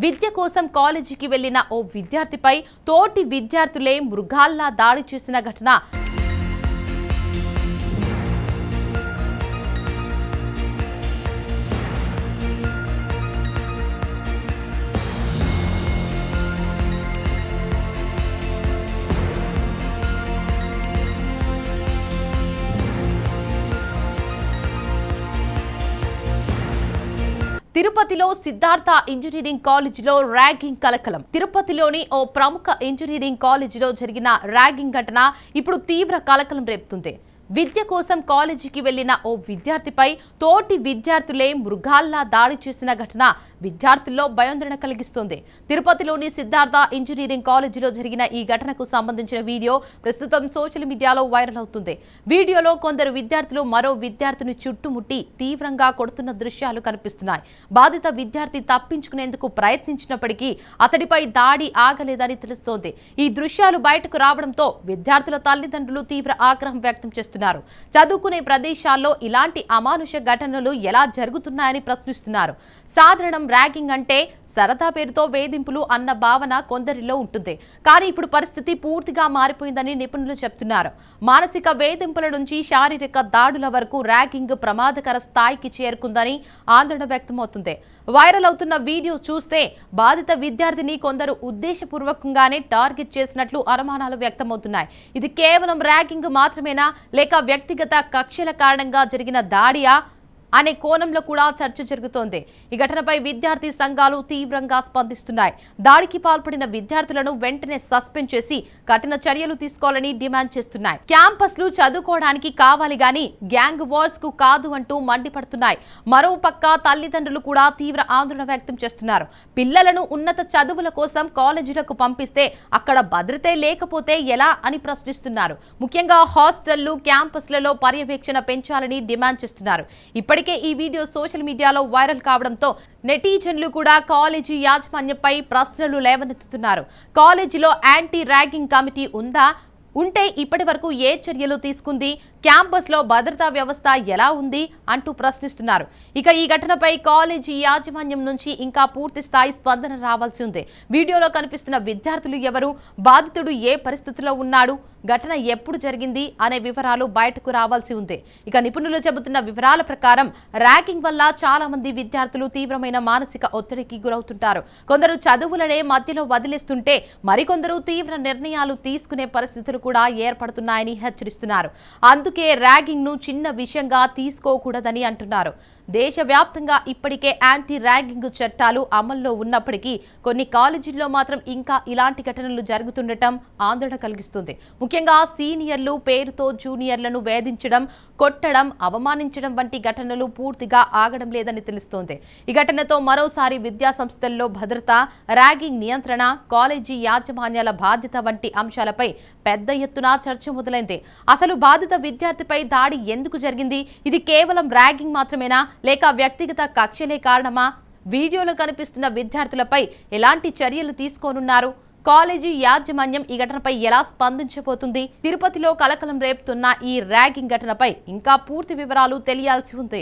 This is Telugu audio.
విద్య కోసం కాలేజీకి వెళ్లిన ఓ విద్యార్థిపై తోటి విద్యార్థులే మృగాల్లా దాడి చేసిన ఘటన తిరుపతిలో సిద్ధార్థ ఇంజనీరింగ్ కాలేజీలో ర్యాగింగ్ కలకలం. తిరుపతిలోని ఓ ప్రముఖ ఇంజనీరింగ్ కాలేజీలో జరిగిన ర్యాగింగ్ ఘటన ఇప్పుడు తీవ్ర కలకలం రేపుతుంది. విద్య కోసం కాలేజీకి వెళ్లిన ఓ విద్యార్థిపై తోటి విద్యార్థులే మృగాల్లా దాడి చేసిన ఘటన విద్యార్థుల్లో భయాందోళన కలిగిస్తోంది. తిరుపతిలోని సిద్ధార్థ ఇంజనీరింగ్ కాలేజీలో జరిగిన ఈ ఘటనకు సంబంధించిన వీడియో ప్రస్తుతం సోషల్ మీడియాలో వైరల్ అవుతుంది. వీడియోలో కొందరు విద్యార్థులు మరో విద్యార్థిని చుట్టుముట్టి తీవ్రంగా కొడుతున్న దృశ్యాలు కనిపిస్తున్నాయి. బాధిత విద్యార్థి తప్పించుకునేందుకు ప్రయత్నించినప్పటికీ అతడిపై దాడి ఆగలేదని తెలుస్తోంది. ఈ దృశ్యాలు బయటకు రావడంతో విద్యార్థుల తల్లిదండ్రులు తీవ్ర ఆగ్రహం వ్యక్తం చేస్తున్నారు. చదువుకునే ప్రదేశాల్లో ఇలాంటి అమానుష ఘటనలు ఎలా జరుగుతున్నాయని ప్రశ్నిస్తున్నారు. సాధారణం ర్యాగింగ్ అంటే సరదా పేరుతో వేధింపులు అన్న భావన కొందరిలో ఉంటుంది. కానీ ఇప్పుడు పరిస్థితి పూర్తిగా మారిపోయిందని నిపుణులు చెబుతున్నారు. మానసిక వేధింపుల నుంచి శారీరక దాడుల వరకు ర్యాగింగ్ ప్రమాదకర స్థాయికి చేరుకుందని ఆందోళన వ్యక్తమవుతుంది. వైరల్ అవుతున్న వీడియో చూస్తే బాధిత విద్యార్థిని కొందరు ఉద్దేశపూర్వకంగానే టార్గెట్ చేసినట్లు అనుమానాలు వ్యక్తమవుతున్నాయి. ఇది కేవలం ర్యాగింగ్ మాత్రమేనా లేక వ్యక్తిగత కక్షల కారణంగా జరిగిన దాడియా అనే కోణంలో కూడా చర్చ జరుగుతోంది. ఈ ఘటనపై విద్యార్థి సంఘాలు తీవ్రంగా స్పందిస్తున్నాయి. దాడికి పాల్పడిన విద్యార్థులను వెంటనే సస్పెండ్ చేసి కఠిన చర్యలు తీసుకోవాలని డిమాండ్ చేస్తున్నాయి. క్యాంపస్లు చదువుకోవడానికి కావాలి గాని గ్యాంగ్ వార్స్ కు కాదు అంటూ మండిపడుతున్నాయి. మరోపక్క తల్లిదండ్రులు కూడా తీవ్ర ఆందోళన వ్యక్తం చేస్తున్నారు. పిల్లలను ఉన్నత చదువుల కోసం కాలేజీలకు పంపిస్తే అక్కడ భద్రతే లేకపోతే ఎలా అని ప్రశ్నిస్తున్నారు. ముఖ్యంగా హాస్టళ్లు, క్యాంపస్లలో పర్యవేక్షణ పెంచాలని డిమాండ్ చేస్తున్నారు. ఇప్పటికే ఈ వీడియో సోషల్ మీడియాలో వైరల్ కావడంతో నెటిజన్లు కూడా కాలేజీ యాజమాన్యంపై ప్రశ్నలు లేవనెత్తుతున్నారు. కాలేజీలో యాంటీ ర్యాగింగ్ కమిటీ ఉందా? ఉంటే ఇప్పటి వరకు ఏ చర్యలు తీసుకుంది? క్యాంపస్లో భద్రతా వ్యవస్థ ఎలా ఉంది అంటూ ప్రశ్నిస్తున్నారు. ఇక ఈ ఘటనపై కాలేజీ యాజమాన్యం నుంచి ఇంకా పూర్తి స్థాయి స్పందన రావాల్సి ఉంది. వీడియోలో కనిపిస్తున్న విద్యార్థులు ఎవరు, బాధితుడు ఏ పరిస్థితిలో ఉన్నాడు, ఘటన ఎప్పుడు జరిగింది అనే వివరాలు బయటకు రావాల్సి ఉంది. ఇక నిపుణులు చెబుతున్న వివరాల ప్రకారం ర్యాగింగ్ వల్ల చాలా మంది విద్యార్థులు తీవ్రమైన మానసిక ఒత్తిడికి గురవుతుంటారు. కొందరు చదువులనే మధ్యలో వదిలేస్తుంటే మరికొందరు తీవ్ర నిర్ణయాలు తీసుకునే పరిస్థితులు కూడా ఏర్పడుతున్నాయని హెచ్చరిస్తున్నారు. అందుకే ర్యాగింగ్ ను చిన్న విషయంగా తీసుకోకూడదని అంటున్నారు. దేశవ్యాప్తంగా ఇప్పటికే యాంటీ ర్యాగింగ్ చట్టాలు అమల్లో ఉన్నప్పటికీ కొన్ని కాలేజీల్లో మాత్రం ఇంకా ఇలాంటి ఘటనలు జరుగుతుండటం ఆందోళన కలిగిస్తుంది. ముఖ్యంగా సీనియర్లు పేరుతో జూనియర్లను వేధించడం, కొట్టడం, అవమానించడం వంటి ఘటనలు పూర్తిగా ఆగడం లేదని తెలుస్తోంది. ఈ ఘటనతో మరోసారి విద్యా సంస్థల్లో భద్రత, ర్యాగింగ్ నియంత్రణ, కాలేజీ యాజమాన్యాల బాధ్యత వంటి అంశాలపై పెద్ద ఎత్తున చర్చ మొదలైంది. అసలు బాధిత విద్యార్థిపై దాడి ఎందుకు జరిగింది? ఇది కేవలం ర్యాగింగ్ మాత్రమేనా లేక వ్యక్తిగత కక్షలే కారణమా? వీడియోలో కనిపిస్తున్న విద్యార్థులపై ఎలాంటి చర్యలు తీసుకోనున్నారు? కాలేజీ యాజమాన్యం ఈ ఘటనపై ఎలా స్పందించబోతుంది? తిరుపతిలో కలకలం రేపుతున్న ఈ ర్యాగింగ్ ఘటనపై ఇంకా పూర్తి వివరాలు తెలియాల్సి ఉంది.